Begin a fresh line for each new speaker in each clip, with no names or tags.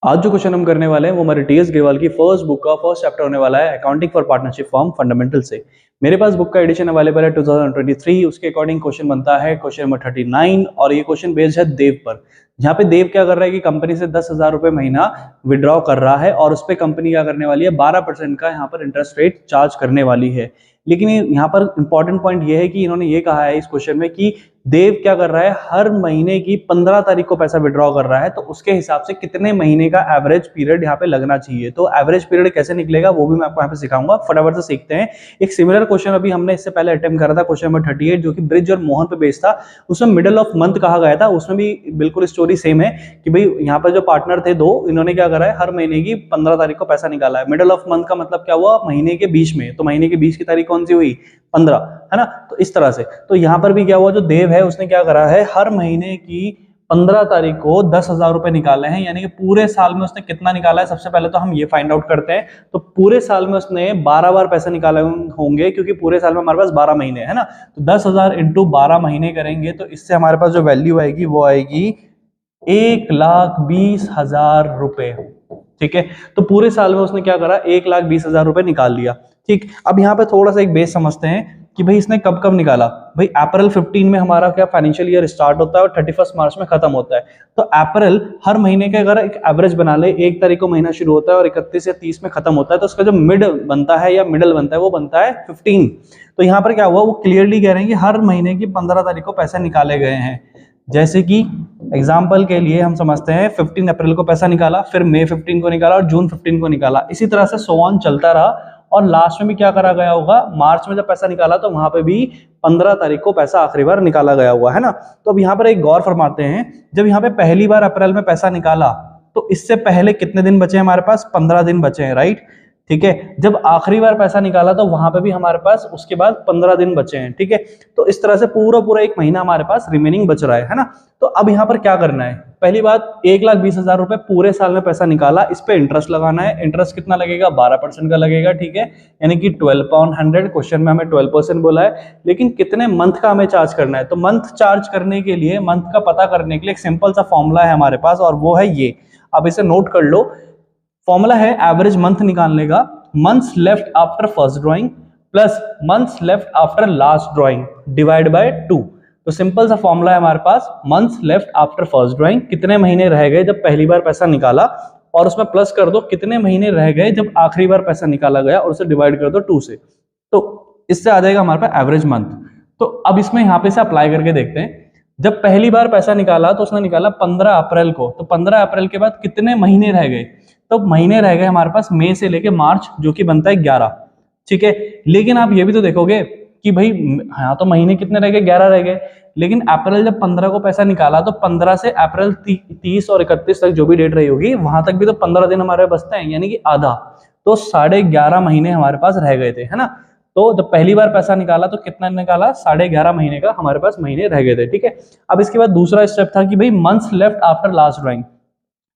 आज जो क्वेश्चन हम करने वाले हैं वो हमारे टीएस ग्रेवाल की फर्स्ट बुक का फर्स्ट चैप्टर होने वाला है accounting for partnership form fundamental से। मेरे पास बुक का एडिशन अवेलेबल है 2023। उसके अकॉर्डिंग क्वेश्चन बनता है क्वेश्चन नंबर 39 और ये क्वेश्चन बेस्ड है देव पर। जहाँ पे देव क्या कर रहा है कि कंपनी से 10,000 रुपए महीना विड्रॉ कर रहा है और उस पर कंपनी क्या करने वाली है 12% का यहाँ पर इंटरेस्ट रेट चार्ज करने वाली है। लेकिन यहाँ पर इंपॉर्टेंट पॉइंट ये है कि इन्होंने ये कहा है इस क्वेश्चन में कि देव क्या कर रहा है हर महीने की 15 तारीख को पैसा विड्रॉ कर रहा है, तो उसके हिसाब से कितने महीने का एवरेज पीरियड यहाँ पे लगना चाहिए। तो एवरेज पीरियड कैसे निकलेगा वो भी मैं आपको यहाँ पे सिखाऊंगा, फटाफट से सीखते हैं। एक सिमिलर क्वेश्चन अभी हमने इससे पहले अटेम्प्ट करा था क्वेश्चन नंबर 38 जो कि ब्रिज और मोहन पे बेस्ड था। उसमें मिडल ऑफ मंथ कहा गया था, उसमें भी बिल्कुल स्टोरी सेम है कि भाई यहाँ पर जो पार्टनर थे दो, इन्होंने क्या करा है हर महीने की 15 तारीख को पैसा निकाला है। मिडल ऑफ मंथ का मतलब क्या हुआ, महीने के बीच में, तो महीने के बीच की तारीख कौन सी हुई 15, है ना। तो इस तरह से तो यहां पर भी क्या हुआ, जो देव है उसने क्या करा है हर महीने की 15 तारीख को 10,000 रुपए निकाले हैं, यानी कि पूरे साल में उसने कितना निकाला है। सबसे पहले तो हम ये फाइंड आउट करते हैं। तो पूरे साल में उसने 12 बार पैसे निकाले होंगे क्योंकि पूरे साल में हमारे पास 12 महीने है ना। तो 10,000 इंटू 12 महीने करेंगे तो इससे हमारे पास जो वैल्यू आएगी वो आएगी 1,20,000 रुपए। ठीक है, तो पूरे साल में उसने क्या करा 1,20,000 रुपए निकाल लिया। ठीक, अब यहाँ पे थोड़ा सा एक बेस समझते हैं कि भाई इसने कब कब निकाला। भाई अप्रैल 15 में हमारा क्या फाइनेंशियल ईयर स्टार्ट होता है और 31 मार्च में खत्म होता है। तो अप्रैल हर महीने के अगर एक एवरेज बना ले, 1 तारीख को महीना शुरू होता है और 31 या 30 में खत्म होता है, तो उसका जो मिड बनता है या मिडल बनता है वो बनता है 15। तो यहाँ पर क्या हुआ, वो क्लियरली कह रहे हैं कि हर महीने की 15 तारीख को पैसे निकाले गए हैं। जैसे कि एग्जाम्पल के लिए हम समझते हैं 15 अप्रैल को पैसा निकाला, फिर मई 15 को निकाला और जून 15 को निकाला। इसी तरह से सो ऑन चलता रहा और लास्ट में भी क्या करा गया होगा, मार्च में जब पैसा निकाला तो वहां पे भी 15 तारीख को पैसा आखिरी बार निकाला गया हुआ है ना। तो अब यहाँ पर एक गौर फरमाते हैं, जब यहाँ पे पहली बार अप्रैल में पैसा निकाला तो इससे पहले कितने दिन बचे हमारे पास, 15 दिन बचे हैं, राइट। ठीक है, जब आखिरी बार पैसा निकाला तो वहां पे भी हमारे पास उसके बाद 15 दिन बचे हैं। ठीक है, तो इस तरह से पूरा एक महीना हमारे पास रिमेनिंग बच रहा है ना। तो अब यहाँ पर क्या करना है, पहली बात 1,20,000 रुपए पूरे साल में पैसा निकाला, इस पे इंटरेस्ट लगाना है। इंटरेस्ट कितना लगेगा, 12% का लगेगा। ठीक है, यानी कि 12/100, क्वेश्चन में हमें 12% बोला है, लेकिन कितने मंथ का हमें चार्ज करना है। तो मंथ चार्ज करने के लिए, मंथ का पता करने के लिए एक सिंपल सा फॉर्मूला है हमारे पास और वो है ये, आप इसे नोट कर लो। फॉर्मूला है एवरेज मंथ निकालने का, months left after first drawing plus months left after last drawing divide by 2। तो सिंपल सा फॉर्मूला है हमारे पास, months left after first drawing, कितने महीने रह गए जब पहली बार पैसा निकाला, और उसमें प्लस कर दो कितने महीने रह गए जब आखिरी बार पैसा निकाला गया और उसे डिवाइड कर दो 2 से। तो इससे आ जाएगा हमारे पास एवरेज मंथ। तो अब इसमें यहाँ पे से अप्लाई करके देखते हैं। जब पहली बार पैसा निकाला तो उसने निकाला 15 अप्रैल को, तो 15 अप्रैल के बाद कितने महीने रह गए, तो महीने रह गए हमारे पास मई से लेके मार्च, जो कि बनता है 11। ठीक है, लेकिन आप ये भी तो देखोगे कि भाई हाँ तो महीने कितने रह गए, 11 रह गए, लेकिन अप्रैल जब 15 को पैसा निकाला तो 15 से अप्रैल 30 और 31 तक जो भी डेट रही होगी वहां तक भी तो 15 दिन हमारे बचते हैं, यानी कि आधा। तो 11.5 महीने हमारे पास रह गए थे, है ना। तो जब पहली बार पैसा निकाला तो कितना निकाला, 11.5 महीने का हमारे पास महीने रह गए थे। ठीक है, अब इसके बाद दूसरा स्टेप था कि भाई months left after last drawing,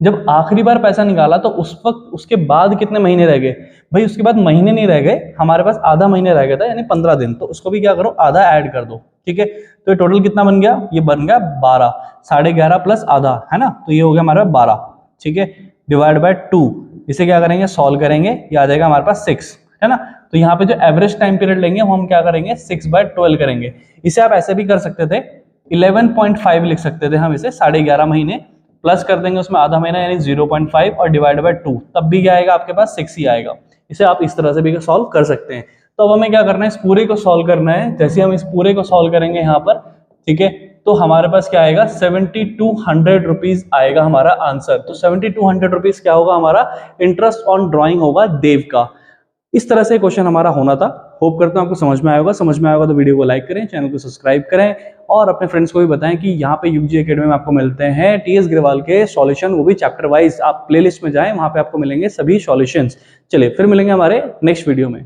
जब आखिरी बार पैसा निकाला तो उस वक्त उसके बाद कितने महीने रह गए। भाई उसके बाद महीने नहीं रह गए, हमारे पास आधा महीने रह गया था, यानी 15 दिन। तो उसको भी क्या करो, आधा ऐड कर दो। ठीक है, तो ये टोटल कितना बन गया, ये बन गया 12, 11.5 प्लस आधा, है ना। तो ये हो गया हमारे पास 12। ठीक है, डिवाइड बाय 2, इसे क्या करेंगे, सॉल्व करेंगे, ये आ जाएगा हमारे पास 6, है ना। तो यहाँ पे जो एवरेज टाइम पीरियड लेंगे वो हम क्या करेंगे, 6/12 करेंगे। इसे आप ऐसे भी कर सकते थे, 11.5 लिख सकते थे हम इसे, 11.5 महीने प्लस कर देंगे उसमें आधा महीना यानी 0.5 और डिवाइड बाय 2, तब भी क्या आएगा आपके पास 6 ही आएगा। इसे आप इस तरह से भी सॉल्व कर सकते हैं। तो अब हमें क्या करना है, इस पूरे को सॉल्व करना है। जैसे हम इस पूरे को सॉल्व करेंगे यहाँ पर, ठीक है, तो हमारे पास क्या आएगा, 7,200 रुपीज आएगा हमारा आंसर। तो 7,200 रुपीज क्या होगा, हमारा इंटरेस्ट ऑन ड्रॉइंग होगा देव का। इस तरह से क्वेश्चन हमारा होना था। होप करता हूं आपको समझ में आया होगा। समझ में आया होगा तो वीडियो को लाइक करें, चैनल को सब्सक्राइब करें और अपने फ्रेंड्स को भी बताएं कि यहाँ पे यूजी एकेडमी में आपको मिलते हैं टीएस ग्रेवाल के सॉल्यूशन, वो भी चैप्टर वाइज। आप प्लेलिस्ट में जाएं, वहां पे आपको मिलेंगे सभी सॉल्यूशंस। चलिए फिर मिलेंगे हमारे नेक्स्ट वीडियो में।